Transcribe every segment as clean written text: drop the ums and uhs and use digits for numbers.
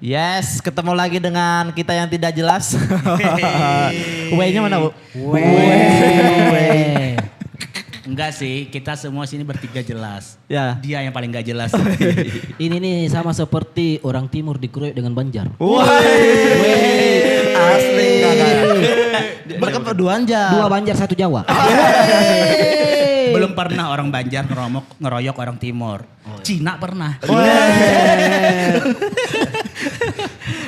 Yes, ketemu lagi dengan kita yang tidak jelas. W-nya mana, Bu? Enggak sih, kita semua sini bertiga jelas. Ya. Dia yang paling gak jelas. Ini nih sama seperti orang timur dikeroyok dengan Banjar. Asli. Mereka berduaan aja. Dua Banjar satu Jawa. Belum pernah orang Banjar ngeroyok orang Timur. Cina pernah.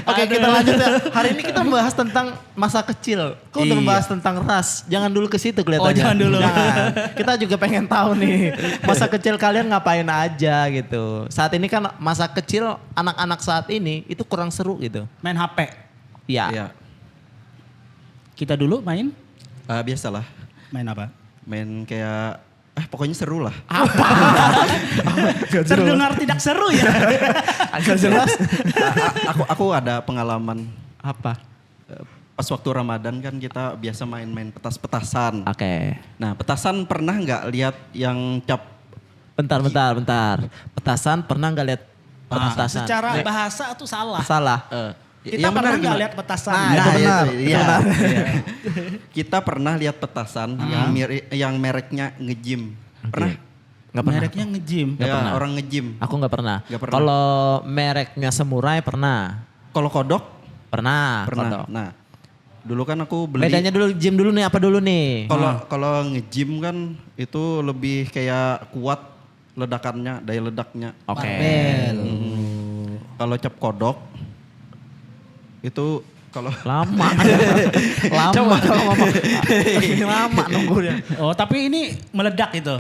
Oke, kita lanjut ya. Hari ini kita membahas tentang masa kecil. Kok udah Iya. membahas tentang ras? Jangan dulu ke situ kelihatannya. Oh, jangan dulu. Jangan. Kita juga pengen tahu nih, masa kecil kalian ngapain aja gitu. Saat ini kan masa kecil anak-anak saat ini itu kurang seru gitu. Main HP. Iya. Iya, Kita dulu main. biasalah. Main apa? Main kayak, pokoknya seru lah. Terdengar tidak seru ya. Agak jelas. Aku ada pengalaman Apa? pas waktu Ramadan kan kita biasa main-main petas-petasan. Oke. Nah, petasan pernah nggak lihat yang cap? Bentar. Petasan pernah nggak lihat petasan? Secara bahasa itu salah. Salah. Kita yang pernah benar nggak gimana? lihat petasan? Nah, itu benar. Iya. Benar. Iya. Kita pernah lihat petasan yang mereknya ngejim. Pernah? Nggak pernah. Mereknya ngejim. Ya, pernah. orang ngejim. Aku nggak pernah. Nggak pernah. Kalau mereknya Samurai pernah. Kalau kodok Pernah. pernah. Kodok. Nah, dulu kan aku beli. Bedanya dulu gym dulu nih apa dulu nih? Kalau nge-gym kan itu lebih kayak kuat ledakannya, daya ledaknya. Oke. Kalau cap kodok itu kalau Lama. Lama kalau ngomong. Lama nunggunya. Oh tapi ini meledak itu.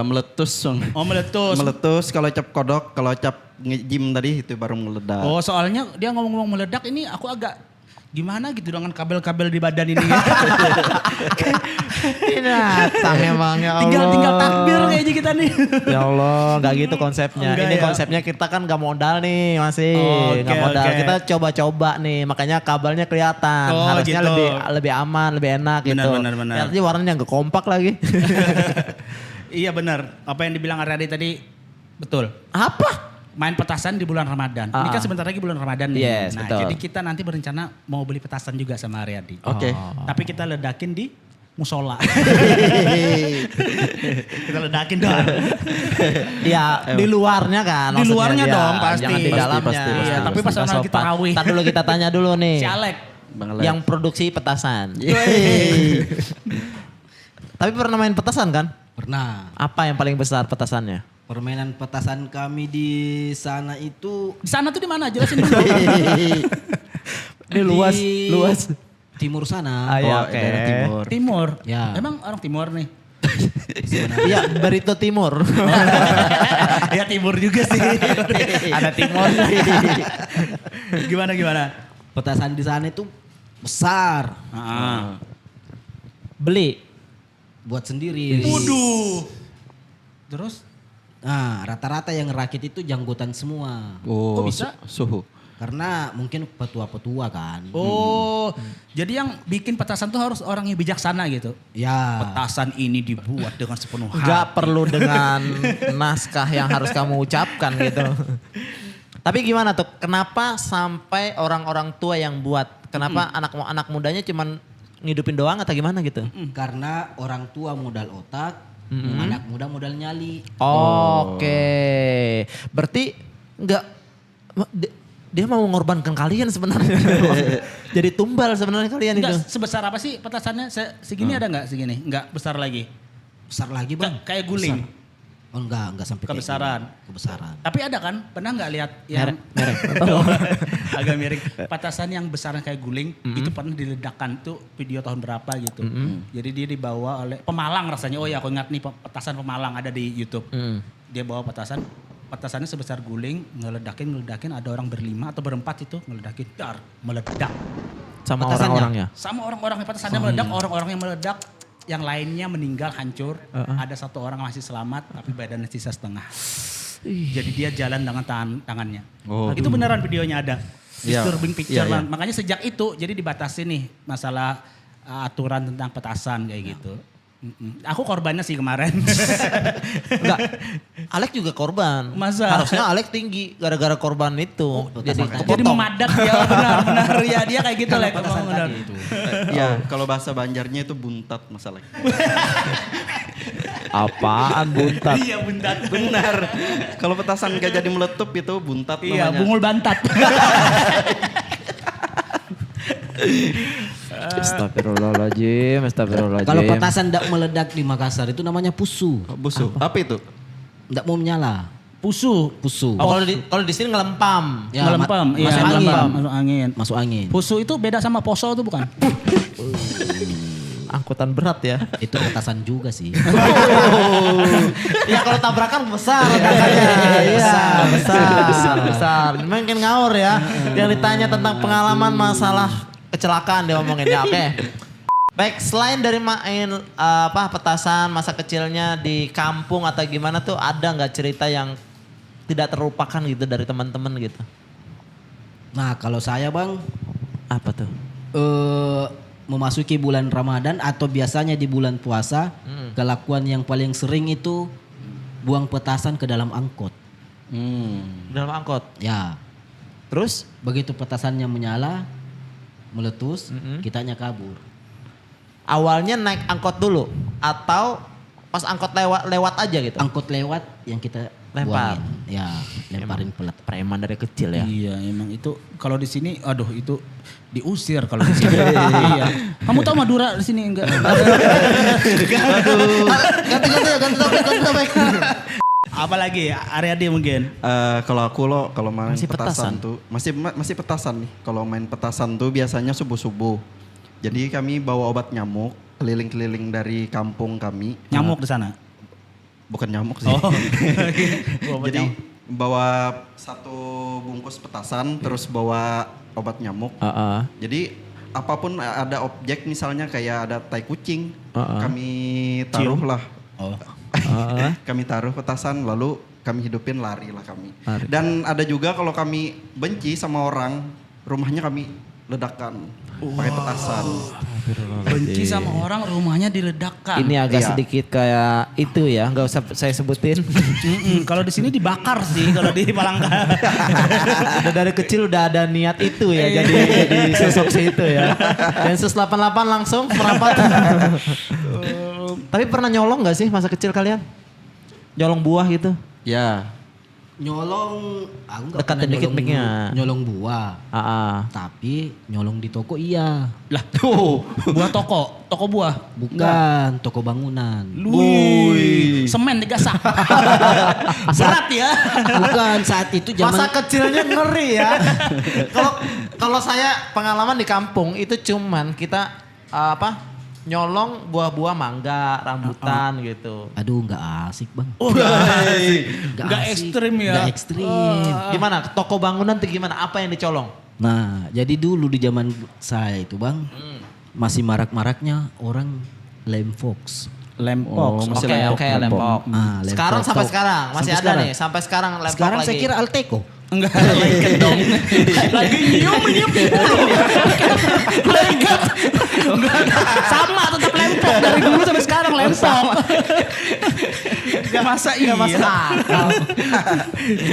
meletus. Oh meletus. Meletus kalau cap kodok, kalau cap nge-gym tadi itu baru meledak. Oh soalnya dia ngomong-ngomong meledak ini aku agak gimana gitu dengan kabel-kabel di badan ini. Ini datang emang ya Allah. tinggal takbir kayaknya kita nih. Ya Allah, nggak gitu konsepnya. Enggak Ini ya? konsepnya kita kan nggak modal nih masih, Oke, nggak modal. oke. Kita coba-coba nih, makanya kabelnya kelihatan. Oh, Harusnya gitu. lebih aman, lebih enak gitu. Benar. Artinya warnanya nggak kompak lagi. Iya benar. Apa yang dibilang Aryadi tadi betul. Apa? Main petasan di bulan Ramadan. Ini kan sebentar lagi bulan Ramadan nih. Yes, nah, betul. jadi kita nanti berencana mau beli petasan juga sama Aryadi. Oke. Tapi kita ledakin di musola. Kita ledakin dong. Ya di luarnya kan. Di maksudnya luarnya dia. dong, pasti. Jangan di Pasti, dalamnya. Iya, tapi pas Nggak orang lagi sopan. tarawih. Ntar dulu kita tanya dulu nih. Si Alek. Bang Alek. Yang produksi petasan. Tapi pernah main petasan kan? Pernah. Apa yang paling besar petasannya? Permainan petasan kami di sana itu Di sana tuh di mana? Jelasin dulu. Ini luas, di luas. timur sana. Ah, iya, Oh, oke. daerah timur. Timur. Ya. Emang orang timur nih. Iya, Barito Timur. Ya timur juga sih. Ada timur. Gimana? Petasan di sana itu besar. Ah. Beli. Buat sendiri. Waduh. Terus? Nah, rata-rata yang ngerakit itu janggotan semua. Oh, Kok bisa? Suhu. Karena mungkin petua-petua kan. Oh, jadi yang bikin petasan tuh harus orang yang bijaksana gitu. Ya. Petasan ini dibuat dengan sepenuh hati. Gak perlu dengan naskah yang harus kamu ucapkan gitu. Tapi gimana tuh? Kenapa sampai orang-orang tua yang buat? Kenapa anak mudanya cuman ngidupin doang atau gimana gitu? Karena orang tua modal otak, anak muda modal nyali. Oke. Berarti nggak dia mau mengorbankan kalian sebenarnya. Jadi tumbal sebenarnya kalian itu. Enggak, sebesar apa sih petasannya? Segini ada nggak segini? Enggak, besar lagi. Besar lagi bang. Kayak guling. Besar. Oh enggak sampai kayak Kebesaran. gitu. Kebesaran. Tapi ada kan? Pernah nggak lihat yang Merek. agak miring? Petasan yang besarnya kayak guling itu pernah diledakkan tuh video tahun berapa gitu. Jadi dia dibawa oleh Pemalang rasanya. Oh ya aku ingat nih petasan Pemalang ada di YouTube. Dia bawa petasannya sebesar guling, ngeledakin ada orang berlima atau berempat itu ngeledakin, dar, meledak. Sama Petasannya? orang-orangnya. Sama orang-orang petasannya meledak, orang-orang yang meledak, yang lainnya meninggal hancur. Ada satu orang masih selamat tapi badannya sisa setengah. Jadi dia jalan dengan tangannya. Oh. Itu beneran videonya ada. Iya. Disturbing picture Iya, iya. Makanya sejak itu jadi dibatasi nih masalah aturan tentang petasan kayak gitu. Aku korbannya sih kemarin. Enggak. Alek juga korban. Masa? Harusnya Alek tinggi gara-gara korban itu. Jadi Jadi kepotong. memadak ya benar-benar ya dia kayak gitu lah. Petasan tadi itu. Ya, kalau bahasa Banjarnya itu buntat masalahnya. Apaan buntat? Iya buntat. Benar. Kalau petasan gak jadi meletup itu buntat Iya namanya. bungul bantat. Astagfirullahaladzim. Kalau petasan tidak meledak di Makassar itu namanya pusu. Busuk. Apa itu? Tidak mau menyala. Pusu. Pusu. Oh, kalau di sini ngelempam. Ya, Ngelempam. Iya masuk angin. ngelempam. Masuk angin. Masuk angin. Pusu itu beda sama poso tuh bukan? Angkutan berat ya. Itu petasan juga sih. Ya kalau tabrakan besar ledakannya. Iya, besar. Mungkin ngawur ya. Yang ditanya tentang pengalaman masalah kecelakaan dia ngomongin ya. Oke. Baik, selain dari main petasan masa kecilnya di kampung atau gimana tuh ada nggak cerita yang tidak terlupakan gitu dari teman-teman gitu? Nah kalau saya bang, Apa tuh? memasuki bulan Ramadan atau biasanya di bulan puasa, kelakuan yang paling sering itu buang petasan ke dalam angkot. Dalam angkot. Ya, Terus? begitu petasannya menyala, meletus, kitanya kabur. Awalnya naik angkot dulu atau pas angkot lewat aja gitu? Angkot lewat yang kita Lempar. buangin. Ya, lemparin pelat. Preman dari kecil ya. Iya emang itu kalau di sini aduh itu diusir kalau di sini. Iya. Kamu tahu Madura di sini enggak? Ganti topik. Apalagi area dia mungkin. Kalau aku kalau main Masih petasan? petasan tuh masih petasan nih. Kalau main petasan tuh biasanya subuh-subuh. Jadi kami bawa obat nyamuk keliling-keliling dari kampung kami. Nyamuk di sana. Bukan nyamuk sih. Oh. Jadi bawa satu bungkus petasan terus bawa obat nyamuk. Jadi apapun ada objek misalnya kayak ada tai kucing, kami taruh lah. Kami taruh petasan lalu kami hidupin lari lah kami. Dan ada juga kalau kami benci sama orang, rumahnya kami ledakan pakai petasan. Benci sama orang rumahnya diledakkan. Ini agak Iya. sedikit kayak itu ya, nggak usah saya sebutin. Kalau di sini dibakar sih kalau di Palangka. Udah dari kecil udah ada niat itu ya, jadi sosok si itu ya. Densus 88 langsung merapat. Tapi pernah nyolong nggak sih masa kecil kalian? Nyolong buah gitu? Ya, Nyolong, aku nggak Dekatin pernah dikit mic-nya. nyolong buah. Tapi nyolong di toko iya. Lah, buah toko buah. Bukan, toko bangunan. Lui, semen digasak. Berat ya. Bukan, saat itu Masa zaman kecilnya ngeri ya. Kalau saya pengalaman di kampung itu cuman kita nyolong buah-buah mangga, rambutan gitu. aduh nggak asik bang. Nggak asik, ekstrim ya. nggak ekstrim. Gimana? Toko bangunan tuh gimana? Apa yang dicolong? Nah, jadi dulu di zaman saya itu bang, masih marak-maraknya orang lem fox. Lempok. Oke, lempok. Ah, lempok. Sekarang sampai sekarang masih Sampai ada sekarang. nih, sampai sekarang lempok Sekarang lagi. saya kira Alteco. Enggak, lengket dong. Lagi nyium. Lengket. Enggak, sama tetap lempok. Dari dulu sampai sekarang lempok. Masa iya?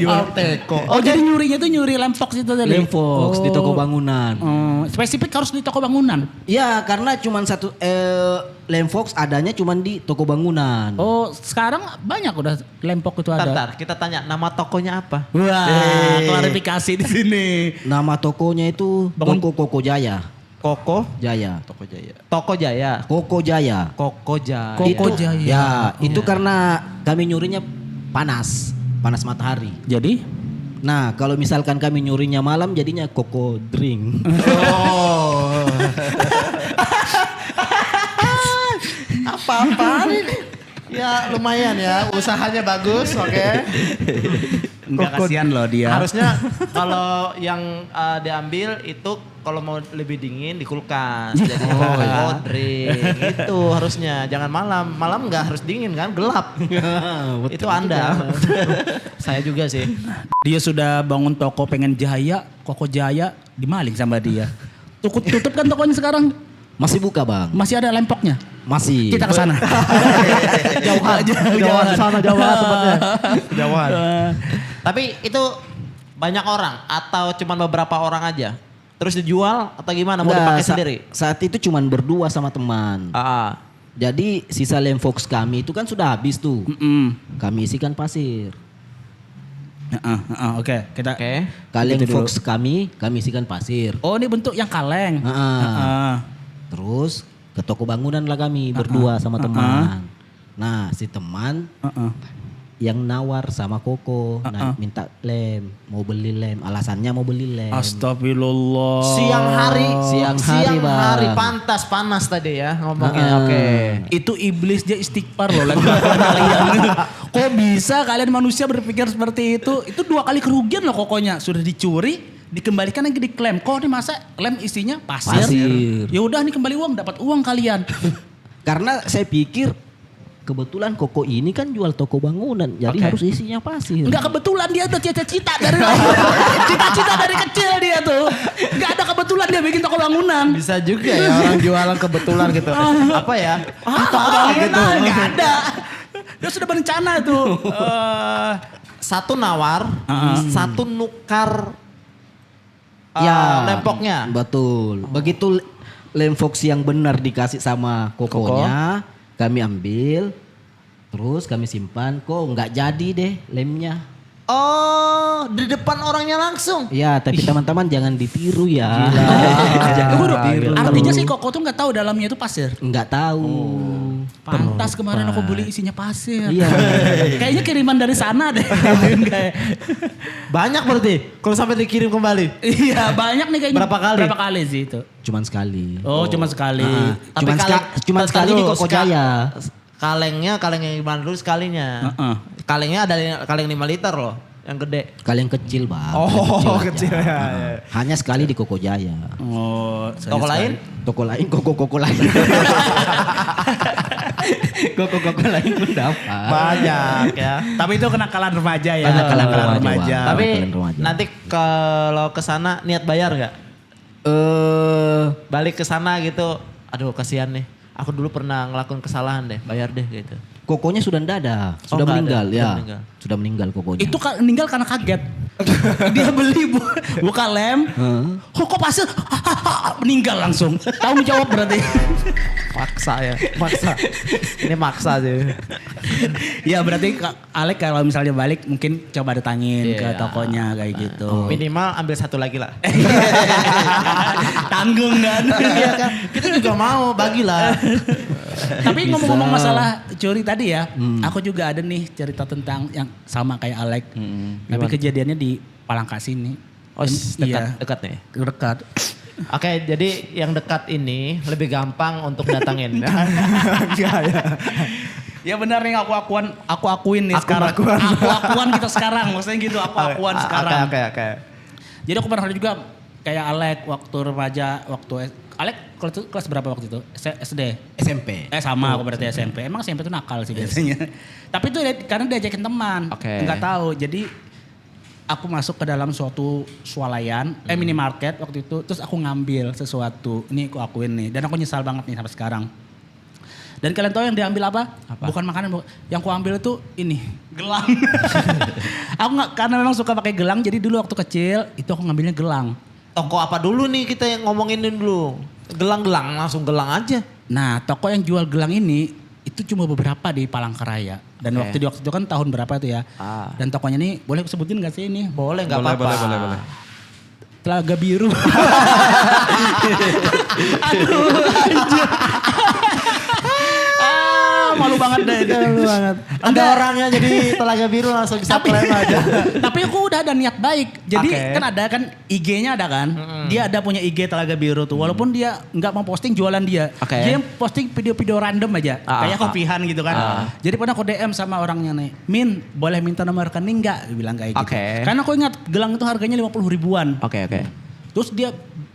Alteco. Oh jadi nyurinya tuh nyuri lempok situ tadi? Lem fox di toko bangunan. Spesifik harus di toko bangunan? Ya karena cuman satu lem fox adanya cuman di toko bangunan. Oh sekarang banyak udah lempok itu ada? Bentar, kita tanya nama tokonya apa? Wah klarifikasi di sini. Nama tokonya itu Bangun- Toko Koko Jaya. Koko Jaya. Toko Jaya. Toko Jaya. Koko Jaya. Koko Jaya. Koko Itu- Jaya. Ya, itu karena kami nyurinya panas matahari. Jadi? Nah, kalau misalkan kami nyurinya malam jadinya koko drink. Oh. Apa-apaan ini? Ya lumayan ya, usahanya bagus, oke. Enggak kasihan loh dia. Harusnya kalau yang diambil itu kalau mau lebih dingin di kulkas. Jadi cold drink itu harusnya. Jangan malam. Malam nggak harus dingin kan, gelap. Itu Anda. Saya juga sih. Dia sudah bangun toko pengen jaya, Koko Jaya dimaling sama dia. Tutup kan tokonya sekarang? Masih buka bang? Masih ada lempoknya? Masih. Kita ke sana. Jauhan sana jauhan tempatnya. Jauhan. Tapi itu banyak orang atau cuma beberapa orang aja? Terus dijual atau gimana? Mau dipakai sendiri? Saat itu cuman berdua sama teman. Jadi sisa lem Fox kami itu kan sudah habis tuh. Kami isikan pasir. Oke, kita. Kaleng Gitu dulu. Fox kami isikan pasir. Oh, ini bentuk yang kaleng. Terus ke toko bangunan lah kami berdua sama teman. Nah si teman yang nawar sama Koko, minta lem, mau beli lem. Alasannya mau beli lem. Astagfirullah. Siang hari, Bang. pantas panas tadi ya ngomongnya. Oke. Itu iblis dia istighfar loh lagi melakukan kalian. Kok bisa kalian manusia berpikir seperti itu? Itu 2 kali kerugian loh kokonya. Sudah dicuri, dikembalikan lagi diklaim. Kok ini masa lem isinya pasir? Ya udah nih kembali uang, dapat uang kalian. Karena saya pikir kebetulan Koko ini kan jual toko bangunan, jadi harus isinya pasir. Enggak kebetulan dia tuh cita-cita dari cita-cita dari kecil dia tuh. Enggak ada kebetulan dia bikin toko bangunan. Bisa juga ya orang jualan kebetulan gitu. Apa ya? Toko bangunan enggak ada. Dia sudah berencana tuh. Satu nawar, satu nukar Ya, lempoknya. betul. Begitu lem Fox yang benar dikasih sama Kokonya, kami ambil, terus kami simpan. Kok nggak jadi deh lemnya? Oh, di depan orangnya langsung. Ya, tapi teman-teman jangan ditiru ya. Tunggu dulu. ditiru. Artinya si Koko tuh nggak tahu dalamnya itu pasir. Nggak tahu. Pantas kemarin aku beli isinya pasir. Iya. Kayaknya kiriman dari sana deh. Kayak. Banyak berarti kalau sampai dikirim kembali. Iya banyak nih kayaknya. Berapa kali? Berapa kali sih itu? Cuman sekali. Oh, cuma sekali. Tapi Cuman sekali di Koko Jaya. Kaleng yang gimana dulu sekalinya. Kalengnya ada kaleng 5 liter loh, yang gede. Kalian kecil bang. Oh, Kalian kecil aja. ya. Hanya sekali di Koko Jaya. Oh, Toko lain? Toko lain, Koko lain. Koko lain pun dapat. Banyak ya. Tapi itu kenakalan remaja ya. Banyak kenakalan Kenakalan remaja. Tapi Kalian remaja. nanti kalau ke sana niat bayar nggak? Balik ke sana gitu. Aduh kasihan nih. Aku dulu pernah ngelakuin kesalahan deh, bayar deh gitu. Kokonya sudah enggak ada, sudah nggak meninggal ada, ya. sudah meninggal. Sudah meninggal Kokonya. Itu meninggal karena kaget. Dia beli buka lem. Kok pasir? Meninggal langsung. Tahu menjawab berarti. Maksa ya, maksa. Ini maksa sih. Ya berarti Alek kalau misalnya balik mungkin coba datangin ke Iya. tokonya kayak gitu. Minimal ambil satu lagi lah. Tanggung kan. Iya kan, kita juga mau bagilah. Tapi ngomong-ngomong masalah curi tadi ya, aku juga ada nih cerita tentang yang sama kayak Alek. Tapi kejadiannya di Palangkasi nih. Oh, dekat nih. Dekat. Oke, jadi yang dekat ini lebih gampang untuk datangin. Ya benar nih aku akuin nih sekarang. Aku akuan kita sekarang, maksudnya gitu aku akuan sekarang. Oke. Jadi aku pernah juga kayak Alek waktu remaja, Alek kelas berapa waktu itu? SD? SMP. Sama aku berarti SMP. Emang SMP itu nakal sih biasanya. Tapi itu karena diajakin teman. Oke. Enggak tahu. Jadi aku masuk ke dalam suatu swalayan, minimarket waktu itu. Terus aku ngambil sesuatu. Ini aku akuin nih. Dan aku nyesal banget nih sampai sekarang. Dan kalian tahu yang diambil apa? Bukan makanan. Yang aku ambil itu ini. Gelang. Aku karena memang suka pakai gelang. Jadi dulu waktu kecil itu aku ngambilnya gelang. Toko apa dulu nih kita yang ngomonginin dulu? Gelang-gelang, langsung gelang aja. Nah, toko yang jual gelang ini itu cuma beberapa di Palangkaraya. Dan waktu itu kan tahun berapa itu ya. Dan tokonya ini boleh aku sebutin gak sih ini? Boleh, gak apa-apa. Boleh. Telaga Biru. Aduh, anjir. Malu banget deh. Malu banget. Ada orangnya jadi Telaga Biru langsung bisa klaim aja. Tapi aku udah ada niat baik. Jadi kan ada kan IG-nya ada kan. Dia ada punya IG Telaga Biru tuh. Walaupun dia nggak mau posting jualan dia. Dia posting video-video random aja. Kayak kopihan gitu kan. Jadi pernah aku DM sama orangnya nih. Min boleh minta nomor rekening nggak? Dia bilang kayak gitu. Karena aku ingat gelang itu harganya 50 ribuan. Oke. Terus dia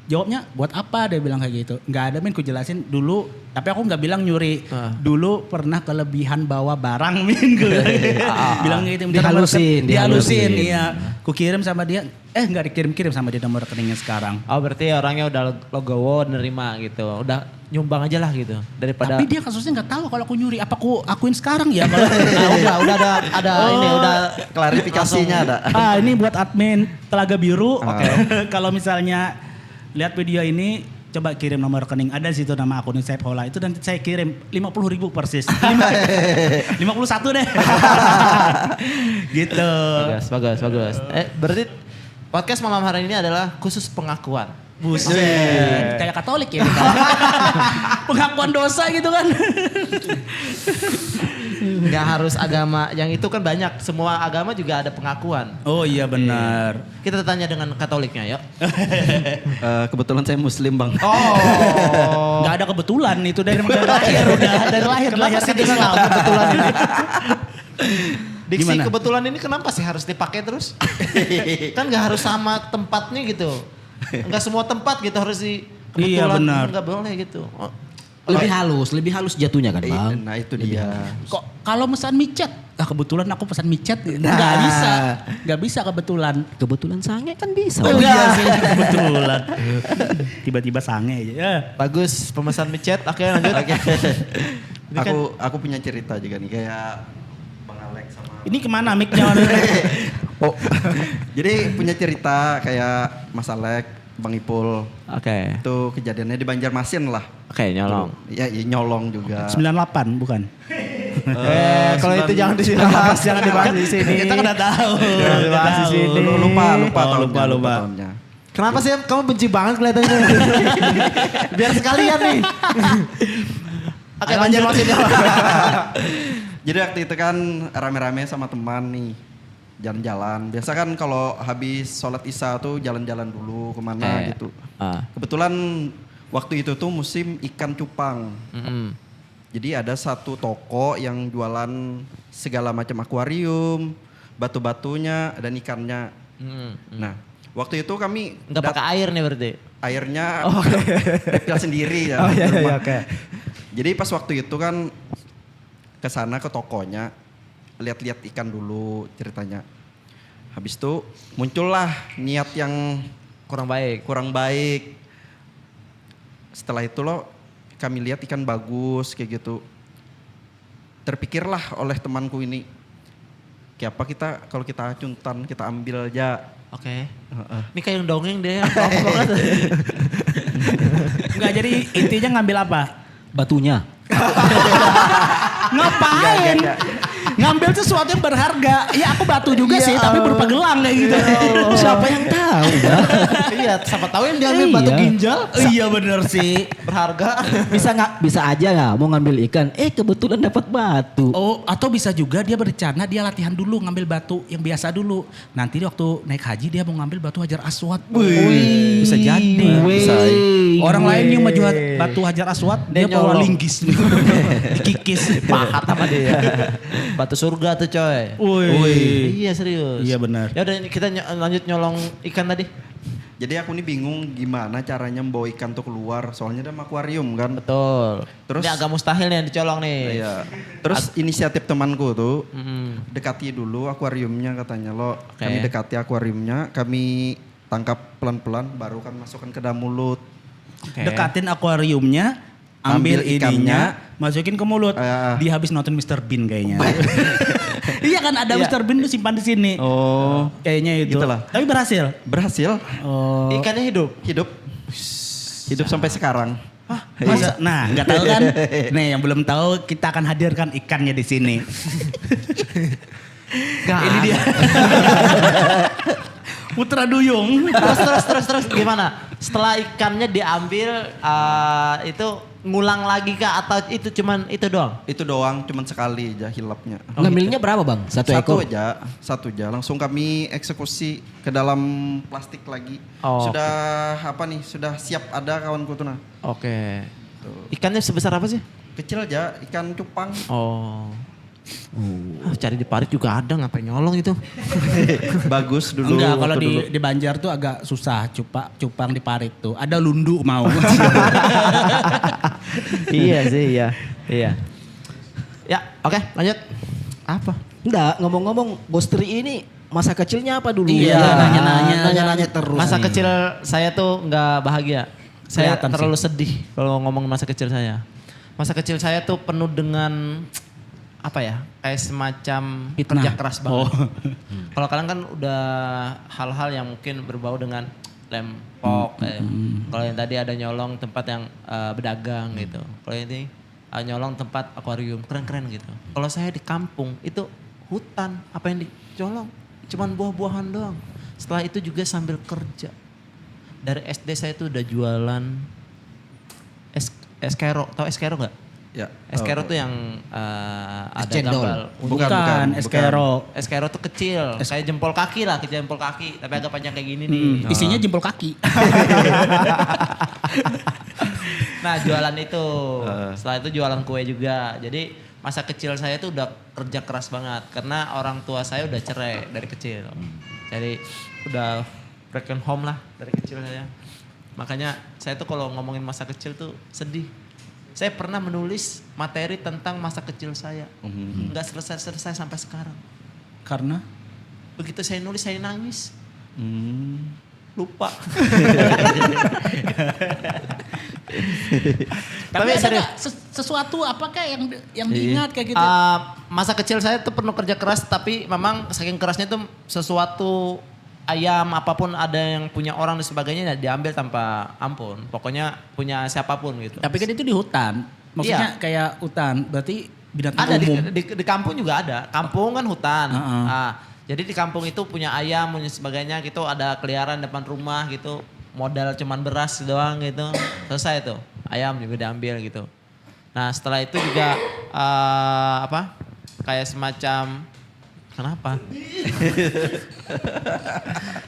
jawabnya buat apa, dia bilang kayak gitu. Nggak ada Min, ku jelasin dulu. Tapi aku nggak bilang nyuri. Dulu pernah kelebihan bawa barang Min. Bilang gitu. Dihalusin, iya. Ku kirim sama dia. Nggak dikirim-kirim sama dia nomor rekeningnya sekarang. Oh berarti orangnya udah logowo nerima gitu. Udah nyumbang aja lah gitu daripada. Tapi dia kasusnya nggak tahu kalau aku nyuri. Apa aku akuin sekarang ya? Kalau udah ada ini udah Klarifikasinya ada. ini buat admin Telaga Biru. Kalau misalnya lihat video ini, coba kirim nomor rekening. Ada di situ nama akunnya Saifullah itu dan saya kirim 50.000 persis. 51 deh. Gitu. Bagus. Berarti podcast malam hari ini adalah khusus pengakuan. Buset. Kayak Katolik ya. Pengakuan dosa gitu kan. Nggak harus agama, yang itu kan banyak. Semua agama juga ada pengakuan. Oh iya benar. Kita tanya dengan Katoliknya yuk. Kebetulan saya Muslim bang. Oh. Nggak ada kebetulan itu dari lahir udah dari lahir. Kenapa sih dengan kata kebetulan ini? Diksi Gimana? kebetulan ini kenapa sih harus dipakai terus? Kan nggak harus sama tempatnya gitu. Nggak semua tempat gitu harus di kebetulan. Iya, benar. Nggak boleh gitu. Oh. Lebih halus jatuhnya kan bang. Nah itu dia. Kok kalau pesan micet? Kebetulan aku pesan micet. Nah. Nggak bisa kebetulan. Kebetulan sange kan bisa. Oh iya sih kebetulan. Tiba-tiba sange aja. Ya. Bagus pemesan micet. Oke lanjut. Ini kan- Aku punya cerita juga nih kayak Bang Alex sama. Ini kemana mic-nya? Oh, jadi punya cerita kayak Mas Alek, Bang Ipul. Oke. Itu kejadiannya di Banjarmasin lah. Oke nyolong. Ya nyolong juga. 98 bukan? Kalau itu jangan dibahas, jangan dibahas di sini. Kita kan udah tahu. Jangan dibahas di sini. Lupa lupa. tahunnya. Kenapa sih kamu benci banget kelihatannya? Biar sekalian nih. Oke lanjut. Jadi waktu itu kan rame-rame sama teman nih. Jalan-jalan. Biasa kan kalau habis sholat isya tuh jalan-jalan dulu kemana gitu. Kebetulan waktu itu tuh musim ikan cupang. Jadi ada satu toko yang jualan segala macam akuarium, batu-batunya dan ikannya. Nah, waktu itu kami Nggak pakai air nih berarti? airnya reptil sendiri ya. Oh iya, di rumah. oke. Jadi pas waktu itu kan ke sana ke tokonya, lihat-lihat ikan dulu ceritanya. Habis itu muncullah niat yang Kurang baik. kurang baik. Setelah itu kami lihat ikan bagus kayak gitu. Terpikirlah oleh temanku ini, kayak apa kalau kita acuntan kita ambil aja. Oke. Ini kayak yang dongeng deh. Enggak, jadi intinya ngambil apa? Batunya. Ngapain? Ngambil sesuatu yang berharga. Ya aku batu juga sih, tapi berupa gelang kayak gitu. Siapa yang tahu Bang? Iya, siapa tahu yang diambil Iya. batu ginjal Iya bener sih. berharga. Bisa aja nggak mau ngambil ikan? Kebetulan dapat batu. Oh, atau bisa juga dia berencana dia latihan dulu ngambil batu yang biasa dulu. Nanti waktu naik haji dia mau ngambil batu Hajar Aswad. Wih. Bisa jadi. Bisa. Orang lain yang maju batu Hajar Aswad, dia bawa nyolong. linggis. Dikikis. Pahat sama dia. Batu surga tuh coy. Wih. Iya serius. Iya benar. Ya udah kita lanjut nyolong ikan tadi. Jadi aku nih bingung gimana caranya membawa ikan tuh keluar. Soalnya ada akuarium kan. Betul. Terus- Ini agak mustahil nih yang dicolong nih. Iya. Terus inisiatif temanku tuh Mm-mm. dekati dulu akuariumnya katanya Oke. Kami dekati akuariumnya, kami tangkap pelan-pelan baru kan masukkan ke dalam mulut. Oke. Dekatin akuariumnya, ambil Ambil ikannya, ininya, masukin ke mulut. Dia habis nonton Mr. Bean kayaknya. Iya kan ada Mr. Bean tuh simpan di sini. Oh, Kayaknya itu. Gitulah. Tapi berhasil. berhasil Oh. Ikannya hidup. hidup sampai sekarang. Masa? Nah, nggak tahu kan? Nih, yang belum tahu kita akan hadirkan ikannya di sini. Ini dia. Putra Duyung. Terus gimana? Setelah ikannya diambil itu ngulang lagi kah atau itu cuman itu doang? Itu doang, cuman sekali aja hilapnya. Ngambilnya berapa Bang? Satu ekor? Satu aja. Langsung kami eksekusi ke dalam plastik lagi. Oh, Sudah siap ada kawanku tuh nah. Oke. Ikannya sebesar apa sih? Kecil aja, ikan cupang. Oh. Cari di parit juga ada, ngapain nyolong itu? Bagus dulu. Enggak, kalau waktu dulu. di Banjar tuh agak susah cupang di parit tuh. Ada lundu mau. Iya sih, iya. Ya, oke, lanjut. Apa? Enggak, ngomong-ngomong Bos Tri ini masa kecilnya apa dulu? Iya, nanya-nanya. Nanya-nanya terus. Masa nih. kecil saya tuh nggak bahagia. Saya Kelihatan terlalu sedih kalau ngomong masa kecil saya. Masa kecil saya tuh penuh dengan apa ya? Kayak semacam Fitnah. kerja keras banget. Oh. Kalau kalian kan udah hal-hal yang mungkin berbau dengan lempok. Kalau yang tadi ada nyolong tempat yang berdagang gitu. Kalau ini nyolong tempat akuarium keren-keren gitu. Kalau saya di kampung itu hutan, apa yang dicolong? Cuman buah-buahan doang. Setelah itu juga sambil kerja. Dari SD saya tuh udah jualan eskero, tau eskero nggak? Ya. Eskero tuh yang ada Cendol. gambar. Bukan, eskero. Eskero tuh kecil, kayak jempol kaki lah, kayak jempol kaki, tapi agak panjang kayak gini nih. Isinya jempol kaki. Nah jualan itu, setelah itu jualan kue juga. Jadi masa kecil saya tuh udah kerja keras banget, karena orang tua saya udah cerai dari kecil. Jadi udah broken home lah dari kecil saya. Makanya saya tuh kalau ngomongin masa kecil tuh sedih. Saya pernah menulis materi tentang masa kecil saya. Nggak selesai-selesai sampai sekarang. Karena? Begitu saya nulis saya nangis. Lupa. Tapi ada serius. nggak sesuatu apakah yang diingat kayak gitu? Masa kecil saya tuh penuh kerja keras, tapi memang saking kerasnya tuh sesuatu ayam apapun ada yang punya orang dan sebagainya diambil tanpa ampun. Pokoknya punya siapapun gitu. Tapi kan itu di hutan. Maksudnya kayak hutan, berarti binatang Ada umum. di kampung juga ada. Kampung kan hutan. Heeh. Jadi di kampung itu punya ayam, punya sebagainya gitu, ada keliaran depan rumah gitu. Modal cuman beras doang gitu. Selesai tuh. Ayam juga diambil gitu. Nah, setelah itu juga kayak semacam kenapa?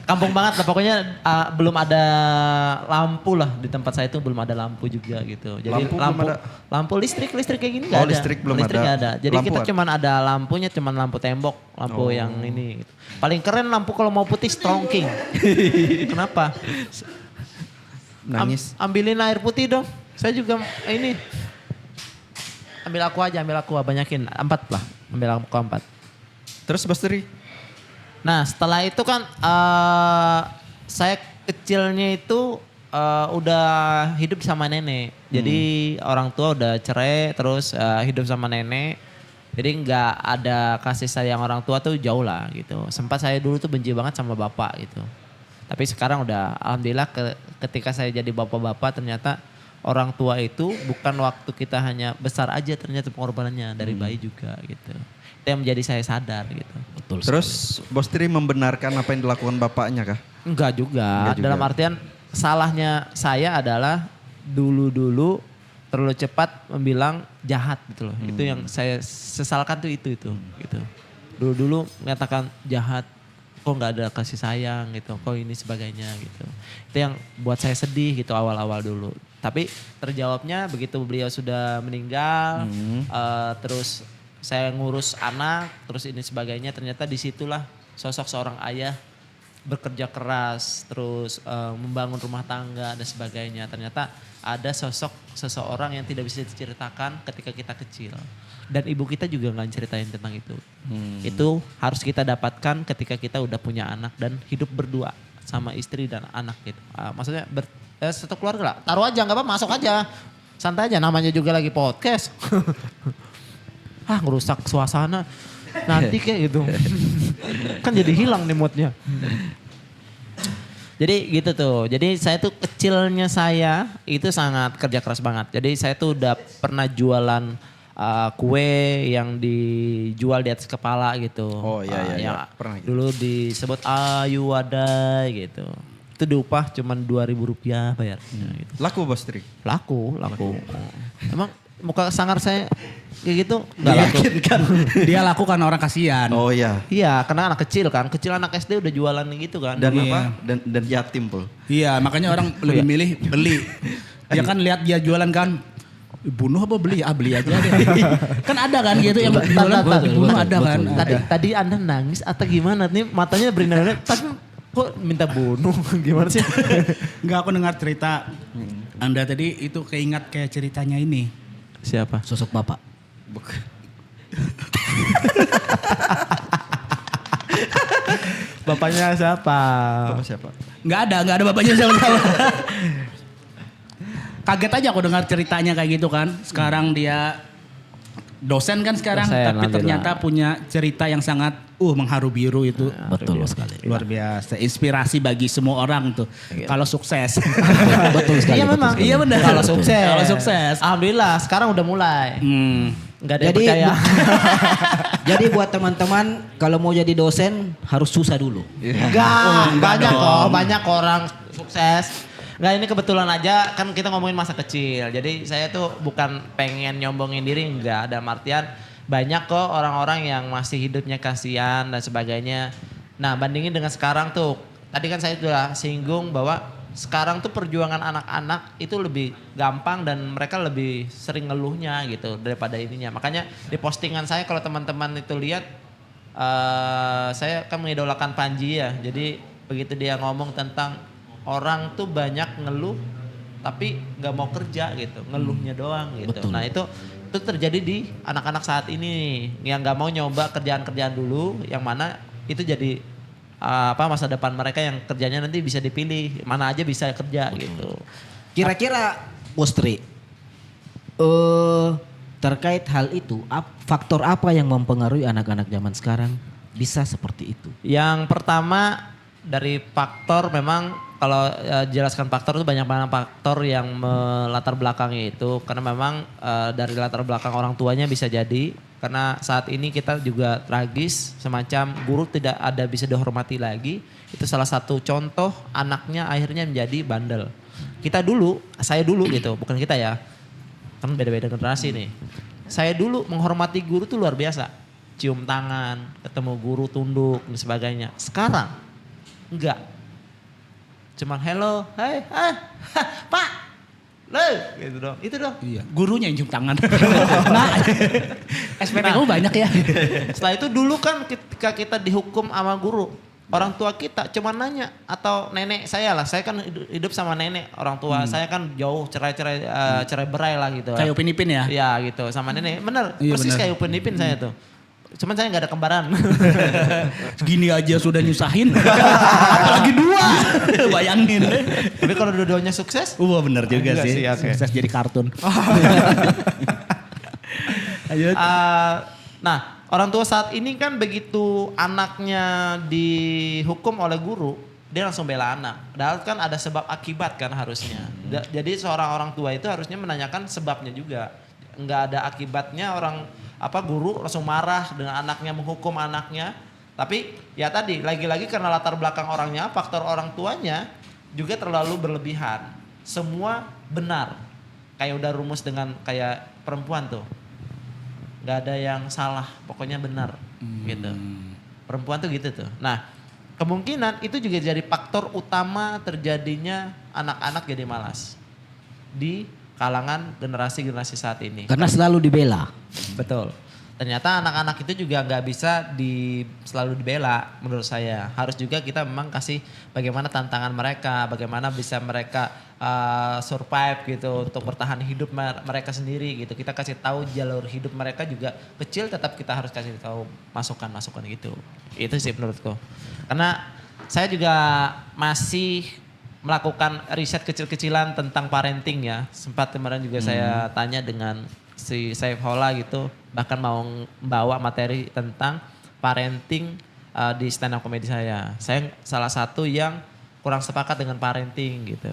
Kampung banget lah pokoknya belum ada lampu lah di tempat saya itu belum ada lampu juga gitu. Jadi Lampu belum ada? lampu listrik kayak gini nggak ada. Listrik belum ada. Nggak ada. Jadi Lampu kita ada? cuman ada lampunya cuman lampu tembok, lampu yang ini. Gitu. Paling keren lampu kalau mau putih Strong King. Kenapa? Nangis. Ambilin air putih dong. Saya juga ini. Ambil aqua banyakin 4 lah. Ambil aqua 4. Terus Bastri? Nah setelah itu kan saya kecilnya itu udah hidup sama nenek. Jadi orang tua udah cerai terus hidup sama nenek. Jadi nggak ada kasih sayang orang tua tuh jauh lah gitu. Sempat saya dulu tuh benci banget sama bapak gitu. Tapi sekarang udah alhamdulillah ketika saya jadi bapak-bapak ternyata orang tua itu bukan waktu kita hanya besar aja ternyata pengorbanannya dari bayi juga gitu. Itu yang menjadi saya sadar gitu. Betul. Terus Bostri membenarkan apa yang dilakukan bapaknya kah? Enggak juga. Dalam artian salahnya saya adalah dulu-dulu terlalu cepat membilang jahat gitu loh. Itu yang saya sesalkan tuh itu gitu. Dulu-dulu mengatakan jahat, kok nggak ada kasih sayang gitu, kok ini sebagainya gitu. Itu yang buat saya sedih gitu awal-awal dulu. Tapi terjawabnya begitu beliau sudah meninggal, terus saya ngurus anak, terus ini sebagainya. Ternyata disitulah sosok seorang ayah bekerja keras, terus membangun rumah tangga dan sebagainya. Ternyata ada sosok seseorang yang tidak bisa diceritakan ketika kita kecil. Dan ibu kita juga nggak ceritain tentang itu. Itu harus kita dapatkan ketika kita udah punya anak dan hidup berdua sama istri dan anak gitu. Maksudnya satu keluarga lah. Taruh aja nggak apa masuk aja. Santai aja namanya juga lagi podcast. Ngerusak suasana. Nanti kayak gitu. Kan jadi hilang nih moodnya. Jadi gitu tuh. Jadi saya tuh kecilnya saya itu sangat kerja keras banget. Jadi saya tuh udah pernah jualan kue yang dijual di atas kepala gitu. Oh iya. Yang Pernah gitu. dulu disebut ayu wadai gitu. Itu diupah cuman Rp2.000 bayarnya gitu. Laku Bostri? Laku. Emang muka sangar saya kayak gitu nggak laku. Dia laku karena orang kasihan. Oh iya. Iya, karena anak kecil kan. Kecil anak SD udah jualan gitu kan. Dan Iya. apa? Dan yatim pul. Iya, makanya orang lebih milih beli. Dia kan lihat dia jualan kan, bunuh apa beli? Beli aja deh. Kan ada kan gitu yang jualan bunuh ada kan. Tadi Anda nangis atau gimana nih matanya berlinang tapi kok minta bunuh gimana sih? Enggak, aku dengar cerita Anda tadi itu keingat kayak ceritanya ini. Siapa? Sosok bapak. Bapaknya siapa? Bapak siapa? Enggak ada bapaknya siapa-siapa. kaget aja aku dengar ceritanya kayak gitu kan. Sekarang dia dosen kan sekarang, Dosen, tapi alhamdulillah. ternyata punya cerita yang sangat mengharu biru itu. Betul sekali. Luar biasa, inspirasi bagi semua orang tuh. Kalau sukses. Betul sekali. Iya betul memang. sekali. Iya benar. Kalau sukses. Kalau sukses. Alhamdulillah sekarang udah mulai. Nggak ada yang Jadi percaya. jadi buat teman-teman kalau mau jadi dosen harus susah dulu. Enggak, banyak orang sukses. Enggak, ini kebetulan aja kan kita ngomongin masa kecil. Jadi saya tuh bukan pengen nyombongin diri, enggak. Ada artian banyak kok orang-orang yang masih hidupnya kasihan dan sebagainya. Nah bandingin dengan sekarang tuh. Tadi kan saya sudah singgung bahwa sekarang tuh perjuangan anak-anak itu lebih gampang dan mereka lebih sering ngeluhnya gitu daripada ininya. Makanya di postingan saya kalau teman-teman itu lihat, saya kan mengidolakan Panji ya. Jadi begitu dia ngomong tentang orang tuh banyak ngeluh tapi nggak mau kerja gitu, ngeluhnya doang gitu. Betul. Nah itu terjadi di anak-anak saat ini yang nggak mau nyoba kerjaan-kerjaan dulu, yang mana itu jadi masa depan mereka yang kerjanya nanti bisa dipilih, mana aja bisa kerja gitu. Kira-kira Bos Tri, terkait hal itu, faktor apa yang mempengaruhi anak-anak zaman sekarang bisa seperti itu? Yang pertama dari faktor memang kalau jelaskan faktor itu banyak banget faktor yang melatar belakangnya itu karena memang dari latar belakang orang tuanya bisa jadi karena saat ini kita juga tragis semacam guru tidak ada bisa dihormati lagi, itu salah satu contoh anaknya akhirnya menjadi bandel. Kita dulu, saya dulu gitu, bukan kita ya, kan beda-beda generasi nih. Saya dulu menghormati guru tuh luar biasa, cium tangan, ketemu guru tunduk dan sebagainya. Sekarang enggak. Cuman hello, hai, Pak, lo, gitu dong, itu dong. Iya, gurunya yang cium tangan. Nah, SPPU banyak ya. Setelah itu dulu kan ketika kita dihukum sama guru, orang tua kita cuman nanya atau nenek saya lah, saya kan hidup sama nenek orang tua, saya kan jauh cerai berai lah gitu. Kayak Upin Ipin ya? Iya gitu, sama nenek, bener, Iya, persis bener. kayak Upin Ipin saya tuh. Cuman saya gak ada kembaran. Gini aja sudah nyusahin. Apalagi dua. Bayangin. Tapi kalau dua-duanya sukses, Wah bener juga Enggak sih. sih, oke. Sukses jadi kartun. Lanjut. Nah, orang tua saat ini kan begitu anaknya dihukum oleh guru, dia langsung bela anak. Padahal kan ada sebab akibat kan harusnya. Jadi seorang orang tua itu harusnya menanyakan sebabnya juga. Enggak ada akibatnya guru langsung marah dengan anaknya, menghukum anaknya. Tapi ya tadi lagi-lagi karena latar belakang orangnya, faktor orang tuanya juga terlalu berlebihan. Semua benar. Kayak udah rumus dengan kayak perempuan tuh. Gak ada yang salah, pokoknya benar gitu. Perempuan tuh gitu tuh. Nah, kemungkinan itu juga jadi faktor utama terjadinya anak-anak jadi malas di kalangan generasi-generasi saat ini. Karena selalu dibela. Betul. Ternyata anak-anak itu juga nggak bisa selalu dibela menurut saya. Harus juga kita memang kasih bagaimana tantangan mereka, bagaimana bisa mereka survive gitu untuk bertahan hidup mereka sendiri gitu. Kita kasih tahu jalur hidup mereka juga kecil, tetap kita harus kasih tahu masukan-masukan gitu. Itu sih menurutku. Karena saya juga masih melakukan riset kecil-kecilan tentang parenting ya. Sempat kemarin juga saya tanya dengan si Saifullah gitu. Bahkan mau membawa materi tentang parenting di stand up comedy saya. Saya salah satu yang kurang sepakat dengan parenting gitu.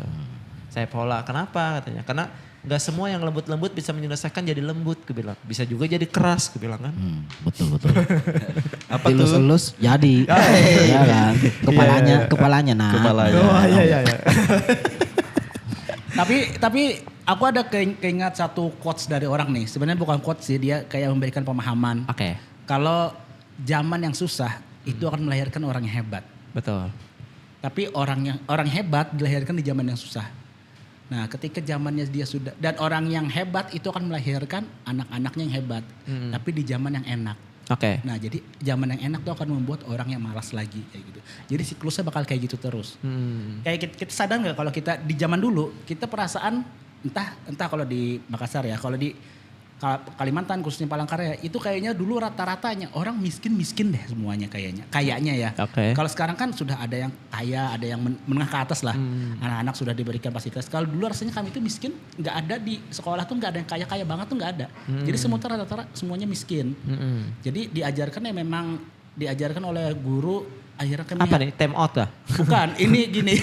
Saifullah, kenapa katanya? Karena gak semua yang lembut-lembut bisa menyelesaikan jadi lembut, gue bilang. Bisa juga jadi keras, gue bilang kan. Betul. Apa Elus jadi. Ya kan. Kepalanya nah. Kepalanya. Oh iya. Tapi aku ada keingat satu quotes dari orang nih. Sebenarnya bukan quotes sih, dia kayak memberikan pemahaman. Oke. Kalau zaman yang susah itu akan melahirkan orang yang hebat. Betul. Tapi orang hebat dilahirkan di zaman yang susah. Nah, ketika zamannya dia sudah dan orang yang hebat itu akan melahirkan anak-anaknya yang hebat, tapi di zaman yang enak. Oke. Nah, jadi zaman yang enak tuh akan membuat orang yang malas lagi kayak gitu. Jadi siklusnya bakal kayak gitu terus. Kayak kita sadar nggak kalau kita di zaman dulu kita perasaan entah kalau di Makassar ya, kalau di Kalimantan khususnya Palangkaraya itu kayaknya dulu rata-ratanya orang miskin deh semuanya kayaknya ya. Oke. Kalau sekarang kan sudah ada yang kaya, ada yang menengah ke atas lah. Anak-anak sudah diberikan fasilitas. Kalau dulu rasanya kami itu miskin, nggak ada di sekolah tuh nggak ada yang kaya banget tuh nggak ada. Jadi semua tuh rata-rata semuanya miskin. Jadi diajarkan ya memang diajarkan oleh guru. Akhirnya kami Apa nih? Time out lah? Bukan, ini gini.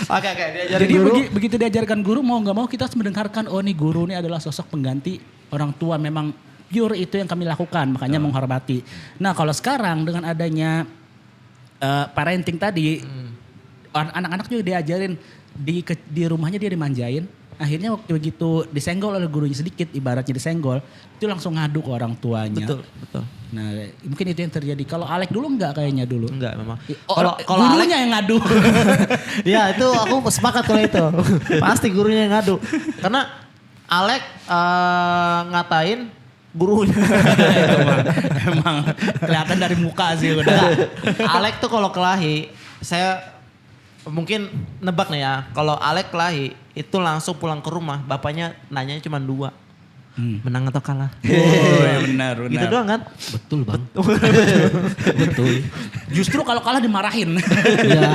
Oke, diajarin Jadi guru. begitu diajarkan guru mau nggak mau kita harus mendengarkan oh nih guru ini adalah sosok pengganti orang tua, memang pure itu yang kami lakukan, makanya menghormati. Nah kalau sekarang dengan adanya parenting tadi, anak-anak juga diajarin di rumahnya dia dimanjain. Akhirnya waktu begitu disenggol oleh gurunya sedikit, ibaratnya disenggol, itu langsung ngadu ke orang tuanya. Betul. Nah mungkin itu yang terjadi. Kalau Alek dulu enggak kayaknya dulu. Enggak memang. Kalau gurunya yang ngadu. Ya itu aku sepakat kalau itu. Pasti gurunya yang ngadu. Karena Alek ngatain gurunya. Emang kelihatan dari muka sih udah. Alek tuh kalau kelahi, saya mungkin nebak nih ya. Kalau Alek kelahi itu langsung pulang ke rumah, bapaknya nanyanya cuma 2. Menang atau kalah? Oh ya benar. Gitu doang kan? Betul bang. Betul. Justru kalau kalah dimarahin. Iya.